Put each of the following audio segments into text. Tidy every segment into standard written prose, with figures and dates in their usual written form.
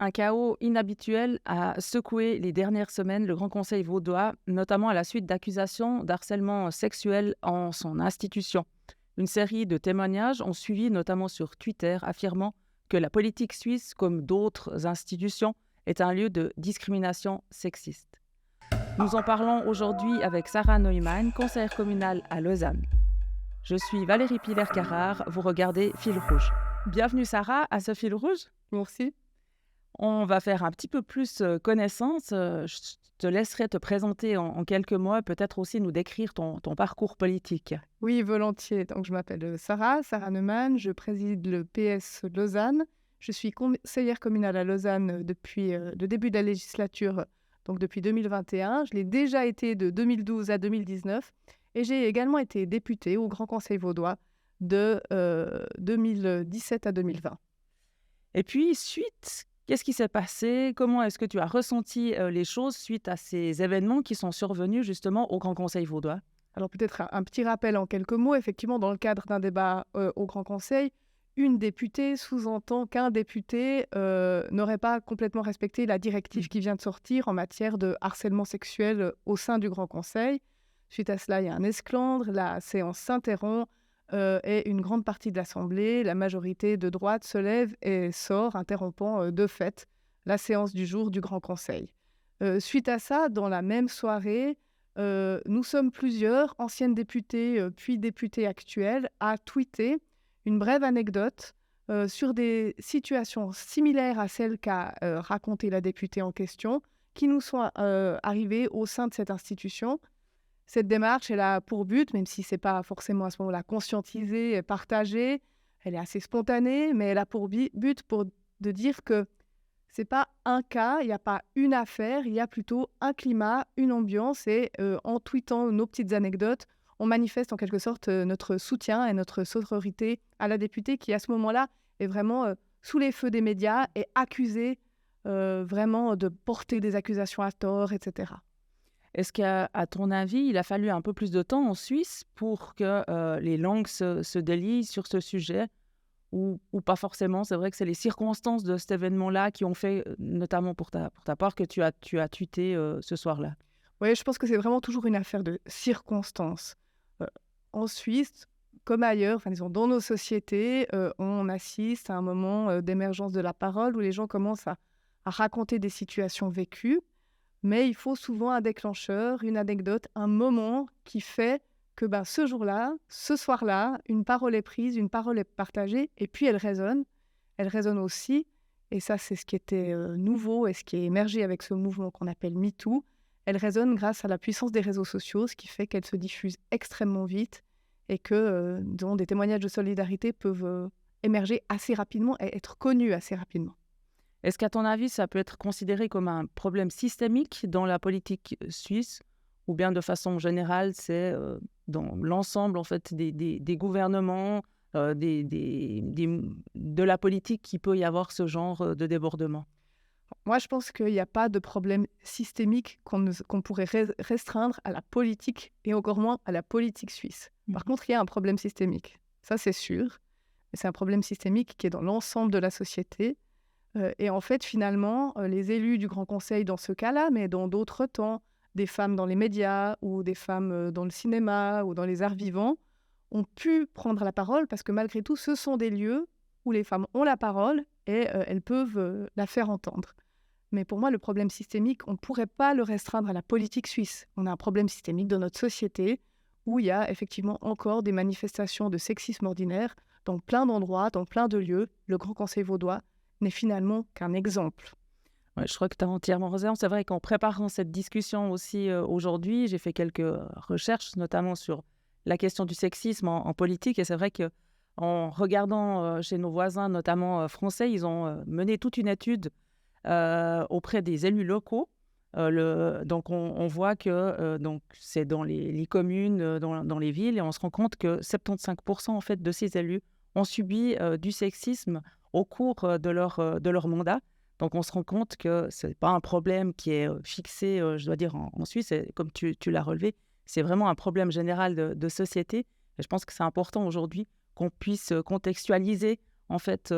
Un chaos inhabituel a secoué les dernières semaines le Grand Conseil vaudois, notamment à la suite d'accusations d'harcèlement sexuel en son institution. Une série de témoignages ont suivi, notamment sur Twitter, affirmant que la politique suisse, comme d'autres institutions, est un lieu de discrimination sexiste. Nous en parlons aujourd'hui avec Sarah Neumann, conseillère communale à Lausanne. Je suis Valérie Piller-Carrard, vous regardez Fil Rouge. Bienvenue Sarah à ce Fil Rouge. Merci. On va faire un petit peu plus connaissance. Je te laisserai te présenter en quelques mots, peut-être aussi nous décrire ton parcours politique. Oui, volontiers. Donc, je m'appelle Sarah Neumann, je préside le PS Lausanne. Je suis conseillère communale à Lausanne depuis le début de la législature, donc depuis 2021. Je l'ai déjà été de 2012 à 2019 et j'ai également été députée au Grand Conseil vaudois de 2017 à 2020. Et puis, qu'est-ce qui s'est passé? Comment est-ce que tu as ressenti les choses suite à ces événements qui sont survenus justement au Grand Conseil vaudois? Alors peut-être un petit rappel en quelques mots. Effectivement, dans le cadre d'un débat au Grand Conseil, une députée sous-entend qu'un député n'aurait pas complètement respecté la directive qui vient de sortir en matière de harcèlement sexuel au sein du Grand Conseil. Suite à cela, il y a un esclandre, la séance s'interrompt et une grande partie de l'Assemblée, la majorité de droite, se lève et sort, interrompant de fait la séance du jour du Grand Conseil. Suite à ça, dans la même soirée, nous sommes plusieurs, anciennes députées puis députés actuels, à tweeter une brève anecdote sur des situations similaires à celles qu'a racontée la députée en question, qui nous sont arrivées au sein de cette institution. Cette démarche, elle a pour but, même si ce n'est pas forcément à ce moment-là conscientisé et partagé, elle est assez spontanée, mais elle a pour but de dire que ce n'est pas un cas, il n'y a pas une affaire, il y a plutôt un climat, une ambiance et en tweetant nos petites anecdotes, on manifeste en quelque sorte notre soutien et notre sororité à la députée qui, à ce moment-là, est vraiment sous les feux des médias et accusée vraiment de porter des accusations à tort, etc. Est-ce qu'à ton avis, il a fallu un peu plus de temps en Suisse pour que les langues se délient sur ce sujet ou pas forcément? C'est vrai que c'est les circonstances de cet événement-là qui ont fait, notamment pour ta part, que tu as tweeté ce soir-là. Oui, je pense que c'est vraiment toujours une affaire de circonstances. En Suisse, comme ailleurs, enfin, disons, dans nos sociétés, on assiste à un moment d'émergence de la parole où les gens commencent à raconter des situations vécues. Mais il faut souvent un déclencheur, une anecdote, un moment qui fait que ce jour-là, ce soir-là, une parole est prise, une parole est partagée, et puis elle résonne. Elle résonne aussi, et ça c'est ce qui était nouveau et ce qui est émergé avec ce mouvement qu'on appelle MeToo. Elle résonne grâce à la puissance des réseaux sociaux, ce qui fait qu'elle se diffuse extrêmement vite et que dont des témoignages de solidarité peuvent émerger assez rapidement et être connus assez rapidement. Est-ce qu'à ton avis, ça peut être considéré comme un problème systémique dans la politique suisse ou bien de façon générale, c'est dans l'ensemble en fait, des gouvernements, de la politique qui peut y avoir ce genre de débordement? Moi, je pense qu'il n'y a pas de problème systémique qu'on pourrait restreindre à la politique et encore moins à la politique suisse. Par contre, il y a un problème systémique, ça c'est sûr, mais c'est un problème systémique qui est dans l'ensemble de la société. Et en fait, finalement, les élus du Grand Conseil dans ce cas-là, mais dans d'autres temps, des femmes dans les médias ou des femmes dans le cinéma ou dans les arts vivants, ont pu prendre la parole parce que malgré tout, ce sont des lieux où les femmes ont la parole et elles peuvent la faire entendre. Mais pour moi, le problème systémique, on ne pourrait pas le restreindre à la politique suisse. On a un problème systémique dans notre société où il y a effectivement encore des manifestations de sexisme ordinaire dans plein d'endroits, dans plein de lieux. Le Grand Conseil vaudois n'est finalement qu'un exemple. Ouais, je crois que tu as entièrement raison. C'est vrai qu'en préparant cette discussion aussi aujourd'hui, j'ai fait quelques recherches, notamment sur la question du sexisme en politique. Et c'est vrai qu'en regardant chez nos voisins, notamment français, ils ont mené toute une étude auprès des élus locaux. Donc on voit que donc c'est dans les communes, dans les villes, et on se rend compte que 75% en fait, de ces élus ont subi du sexisme au cours de leur mandat. Donc on se rend compte que ce n'est pas un problème qui est fixé, je dois dire, en Suisse, et comme tu l'as relevé, c'est vraiment un problème général de société. Et je pense que c'est important aujourd'hui qu'on puisse contextualiser en fait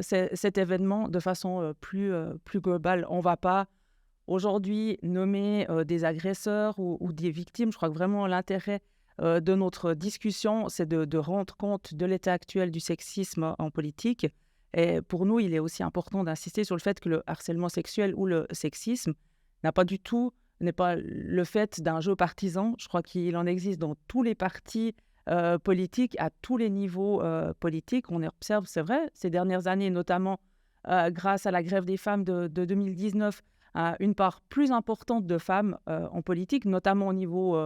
cet événement de façon plus globale. On ne va pas aujourd'hui nommer des agresseurs ou des victimes. Je crois que vraiment l'intérêt de notre discussion, c'est de rendre compte de l'état actuel du sexisme en politique. Et pour nous, il est aussi important d'insister sur le fait que le harcèlement sexuel ou le sexisme n'est pas le fait d'un jeu partisan. Je crois qu'il en existe dans tous les partis politiques, à tous les niveaux politiques. On observe, c'est vrai, ces dernières années, notamment grâce à la grève des femmes de 2019, une part plus importante de femmes en politique, notamment au niveau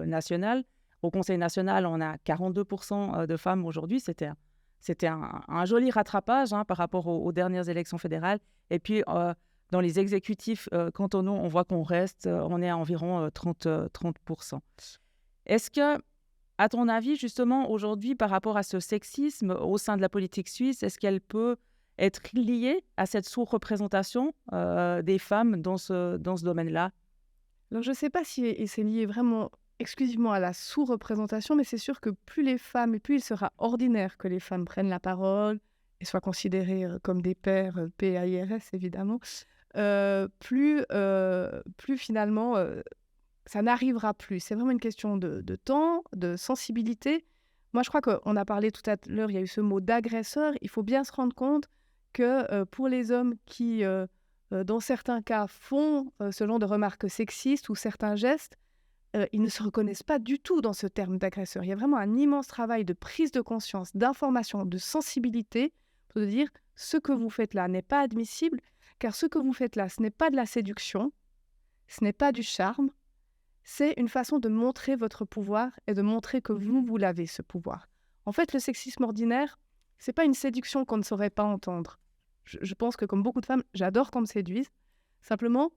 national. Au Conseil national, on a 42% de femmes aujourd'hui. C'était un joli rattrapage par rapport aux dernières élections fédérales. Et puis, dans les exécutifs cantonaux, on voit on est à environ 30%. Est-ce que, à ton avis, justement, aujourd'hui, par rapport à ce sexisme au sein de la politique suisse, est-ce qu'elle peut être liée à cette sous-représentation des femmes dans ce domaine-là? Alors, je ne sais pas si c'est lié vraiment exclusivement à la sous-représentation, mais c'est sûr que plus les femmes, et plus il sera ordinaire que les femmes prennent la parole et soient considérées comme des pairs, PAIRS évidemment, plus finalement ça n'arrivera plus. C'est vraiment une question de temps, de sensibilité. Moi, je crois qu'on a parlé tout à l'heure, il y a eu ce mot d'agresseur. Il faut bien se rendre compte que pour les hommes qui, dans certains cas, font ce genre de remarques sexistes ou certains gestes, ils ne se reconnaissent pas du tout dans ce terme d'agresseur. Il y a vraiment un immense travail de prise de conscience, d'information, de sensibilité pour dire ce que vous faites là n'est pas admissible, car ce que vous faites là, ce n'est pas de la séduction, ce n'est pas du charme, c'est une façon de montrer votre pouvoir et de montrer que vous l'avez, ce pouvoir. En fait, le sexisme ordinaire, c'est pas une séduction qu'on ne saurait pas entendre. Je pense que comme beaucoup de femmes, j'adore qu'on me séduise. Simplement,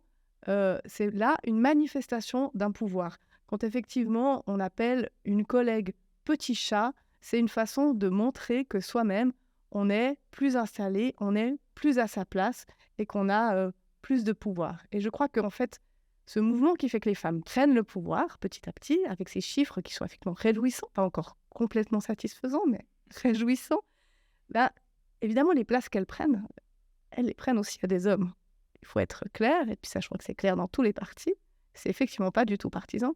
c'est là une manifestation d'un pouvoir. Quand effectivement on appelle une collègue petit chat, c'est une façon de montrer que soi-même, on est plus installé, on est plus à sa place et qu'on a plus de pouvoir. Et je crois qu'en fait, ce mouvement qui fait que les femmes prennent le pouvoir petit à petit, avec ces chiffres qui sont effectivement réjouissants, pas encore complètement satisfaisants, mais réjouissants, là, évidemment, les places qu'elles prennent, elles les prennent aussi à des hommes. Il faut être clair, et puis ça, je crois que c'est clair dans tous les partis, c'est effectivement pas du tout partisan.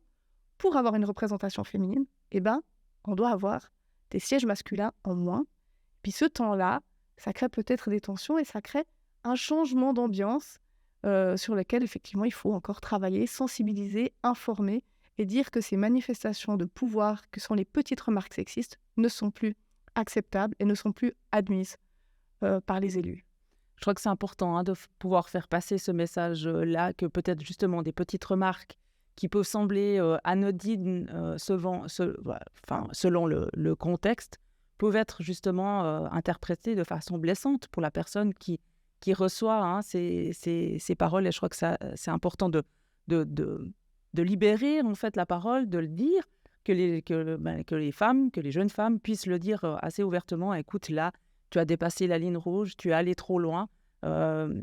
Pour avoir une représentation féminine, on doit avoir des sièges masculins en moins. Puis ce temps-là, ça crée peut-être des tensions et ça crée un changement d'ambiance sur lequel, effectivement, il faut encore travailler, sensibiliser, informer et dire que ces manifestations de pouvoir, que sont les petites remarques sexistes, ne sont plus acceptables et ne sont plus admises par les élus. Je crois que c'est important de pouvoir faire passer ce message-là, que peut-être justement des petites remarques qui peuvent sembler anodines selon le contexte, peuvent être justement interprétées de façon blessante pour la personne qui reçoit ces paroles. Et je crois que c'est important de libérer en fait la parole, de le dire, que les femmes, que les jeunes femmes puissent le dire assez ouvertement. Écoute, là, tu as dépassé la ligne rouge, tu es allé trop loin.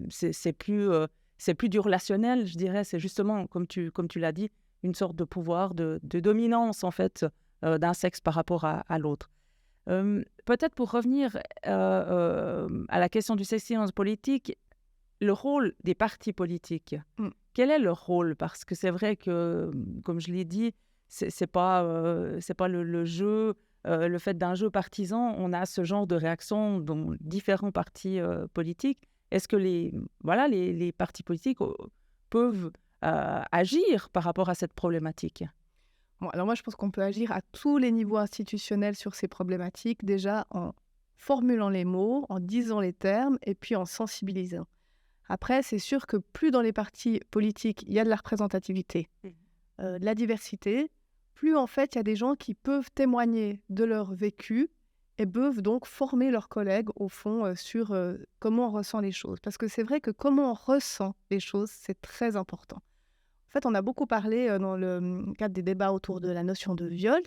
C'est plus du relationnel, je dirais. C'est justement, comme tu l'as dit, une sorte de pouvoir, de dominance en fait d'un sexe par rapport à l'autre. Peut-être pour revenir à la question du sexisme politique, le rôle des partis politiques. Quel est leur rôle? Parce que c'est vrai que, comme je l'ai dit, c'est pas le jeu, le fait d'un jeu partisan. On a ce genre de réaction dans différents partis politiques. Est-ce que les partis politiques peuvent agir par rapport à cette problématique? Bon, alors moi, je pense qu'on peut agir à tous les niveaux institutionnels sur ces problématiques, déjà en formulant les mots, en disant les termes et puis en sensibilisant. Après, c'est sûr que plus dans les partis politiques, il y a de la représentativité, de la diversité, plus en fait, il y a des gens qui peuvent témoigner de leur vécu et peuvent donc former leurs collègues, au fond, sur comment on ressent les choses. Parce que c'est vrai que comment on ressent les choses, c'est très important. En fait, on a beaucoup parlé dans le cadre des débats autour de la notion de viol,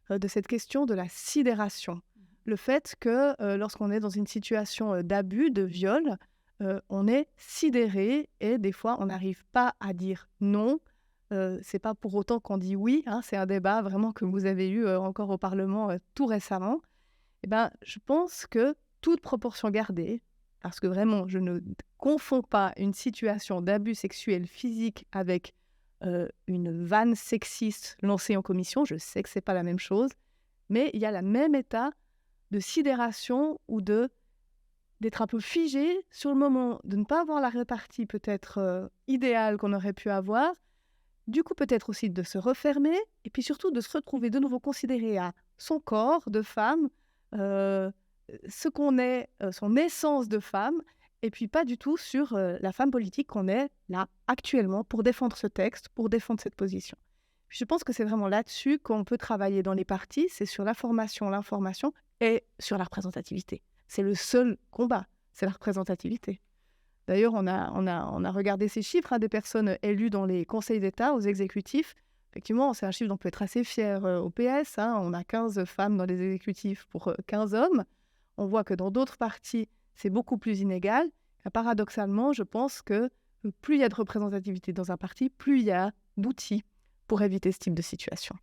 de cette question de la sidération. Le fait que lorsqu'on est dans une situation d'abus, de viol, on est sidéré et des fois, on n'arrive pas à dire non. C'est pas pour autant qu'on dit oui. C'est un débat vraiment que vous avez eu encore au Parlement tout récemment. Je pense que toute proportion gardée, parce que vraiment, je ne confonds pas une situation d'abus sexuel physique avec une vanne sexiste lancée en commission. Je sais que ce n'est pas la même chose, mais il y a le même état de sidération ou d'être un peu figé sur le moment, de ne pas avoir la répartie peut-être idéale qu'on aurait pu avoir, du coup peut-être aussi de se refermer, et puis surtout de se retrouver de nouveau considéré à son corps de femme, euh, ce qu'on est, son essence de femme, et puis pas du tout sur la femme politique qu'on est là actuellement pour défendre ce texte, pour défendre cette position. Je pense que c'est vraiment là-dessus qu'on peut travailler dans les partis, c'est sur la formation, l'information et sur la représentativité. C'est le seul combat, c'est la représentativité. D'ailleurs, on a regardé ces chiffres des personnes élues dans les conseils d'État, aux exécutifs. Effectivement, c'est un chiffre dont on peut être assez fier au PS. On a 15 femmes dans les exécutifs pour 15 hommes. On voit que dans d'autres partis, c'est beaucoup plus inégal. Et paradoxalement, je pense que plus il y a de représentativité dans un parti, plus il y a d'outils pour éviter ce type de situation.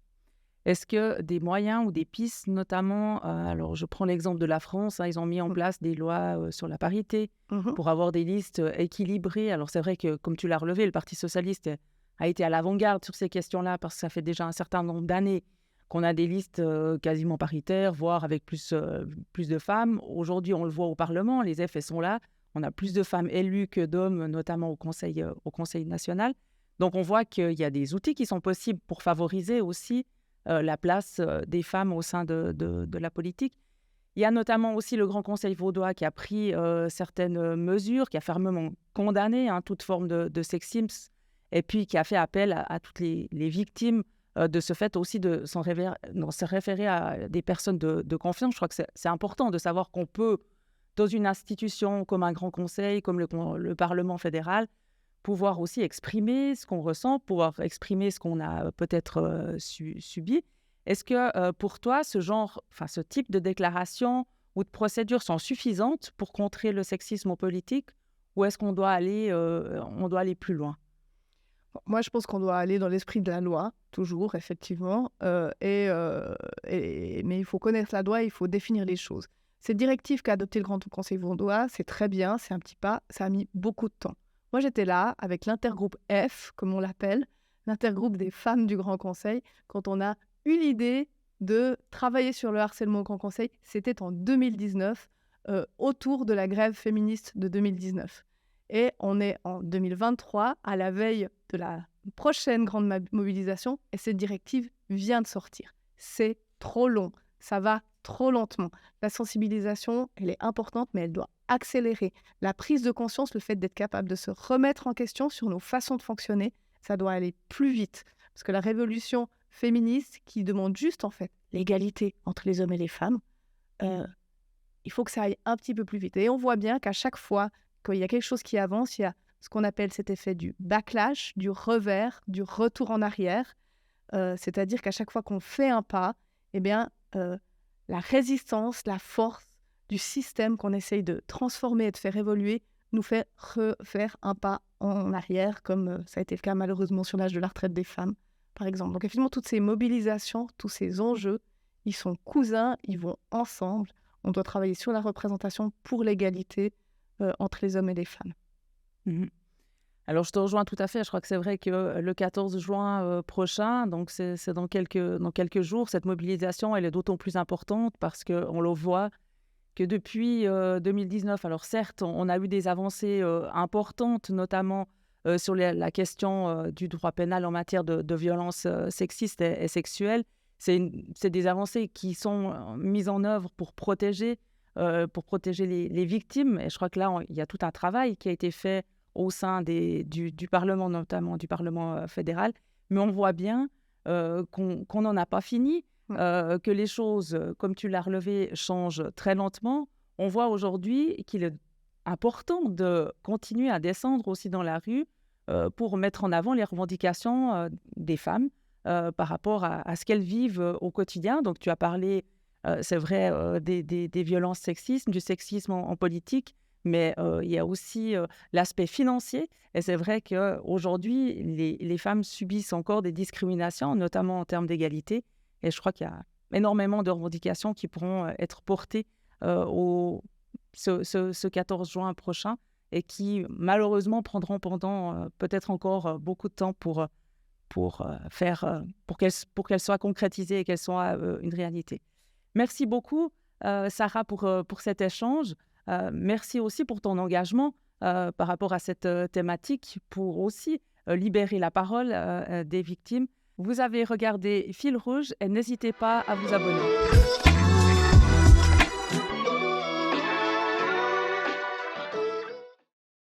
Est-ce que des moyens ou des pistes, notamment, alors je prends l'exemple de la France, ils ont mis en place des lois sur la parité pour avoir des listes équilibrées. Alors c'est vrai que, comme tu l'as relevé, le Parti socialiste a été à l'avant-garde sur ces questions-là parce que ça fait déjà un certain nombre d'années qu'on a des listes quasiment paritaires, voire avec plus de femmes. Aujourd'hui, on le voit au Parlement, les effets sont là. On a plus de femmes élues que d'hommes, notamment au Conseil national. Donc on voit qu'il y a des outils qui sont possibles pour favoriser aussi la place des femmes au sein de la politique. Il y a notamment aussi le Grand Conseil vaudois qui a pris certaines mesures, qui a fermement condamné toute forme de sexisme et puis qui a fait appel à toutes les victimes de ce fait aussi de se référer à des personnes de confiance. Je crois que c'est important de savoir qu'on peut, dans une institution comme un Grand Conseil, comme le Parlement fédéral, pouvoir aussi exprimer ce qu'on ressent, pouvoir exprimer ce qu'on a peut-être subi. Est-ce que pour toi, ce type de déclaration ou de procédures sont suffisantes pour contrer le sexisme en politique, ou est-ce qu'on doit aller plus loin? Moi, je pense qu'on doit aller dans l'esprit de la loi, toujours, effectivement. Mais il faut connaître la loi, il faut définir les choses. Cette directive qu'a adoptée le Grand Conseil vaudois, c'est très bien, c'est un petit pas, ça a mis beaucoup de temps. Moi, j'étais là avec l'intergroupe F, comme on l'appelle, l'intergroupe des femmes du Grand Conseil, quand on a eu l'idée de travailler sur le harcèlement au Grand Conseil. C'était en 2019, autour de la grève féministe de 2019. Et on est en 2023, à la veille de la prochaine grande mobilisation, et cette directive vient de sortir. C'est trop long, ça va trop lentement. La sensibilisation, elle est importante, mais elle doit accélérer. La prise de conscience, le fait d'être capable de se remettre en question sur nos façons de fonctionner, ça doit aller plus vite. Parce que la révolution féministe, qui demande juste en fait l'égalité entre les hommes et les femmes, il faut que ça aille un petit peu plus vite. Et on voit bien qu'à chaque fois qu'il y a quelque chose qui avance, il y a ce qu'on appelle cet effet du backlash, du revers, du retour en arrière. C'est-à-dire qu'à chaque fois qu'on fait un pas, eh bien, la résistance, la force du système qu'on essaye de transformer et de faire évoluer nous fait refaire un pas en arrière, comme ça a été le cas malheureusement sur l'âge de la retraite des femmes, par exemple. Donc effectivement, toutes ces mobilisations, tous ces enjeux, ils sont cousins, ils vont ensemble. On doit travailler sur la représentation pour l'égalité entre les hommes et les femmes. Alors, je te rejoins tout à fait. Je crois que c'est vrai que le 14 juin prochain, donc c'est dans quelques jours, cette mobilisation, elle est d'autant plus importante parce qu'on le voit que depuis 2019, alors certes, on a eu des avancées importantes, notamment sur la question du droit pénal en matière de violences sexistes et sexuelles. C'est des avancées qui sont mises en œuvre pour protéger les victimes. Et je crois que là, il y a tout un travail qui a été fait au sein du Parlement, notamment du Parlement fédéral. Mais on voit bien qu'on n'en a pas fini, que les choses, comme tu l'as relevé, changent très lentement. On voit aujourd'hui qu'il est important de continuer à descendre aussi dans la rue pour mettre en avant les revendications des femmes par rapport à ce qu'elles vivent au quotidien. Donc, tu as parlé, c'est vrai, des violences sexistes, du sexisme en politique, mais il y a aussi l'aspect financier. Et c'est vrai qu'aujourd'hui, les femmes subissent encore des discriminations, notamment en termes d'égalité. Et je crois qu'il y a énormément de revendications qui pourront être portées ce 14 juin prochain et qui, malheureusement, prendront pendant peut-être encore beaucoup de temps pour qu'elles soient concrétisées et qu'elles soient une réalité. Merci beaucoup, Sarah, pour cet échange. Merci aussi pour ton engagement par rapport à cette thématique, pour aussi libérer la parole des victimes. Vous avez regardé Fil Rouge et n'hésitez pas à vous abonner.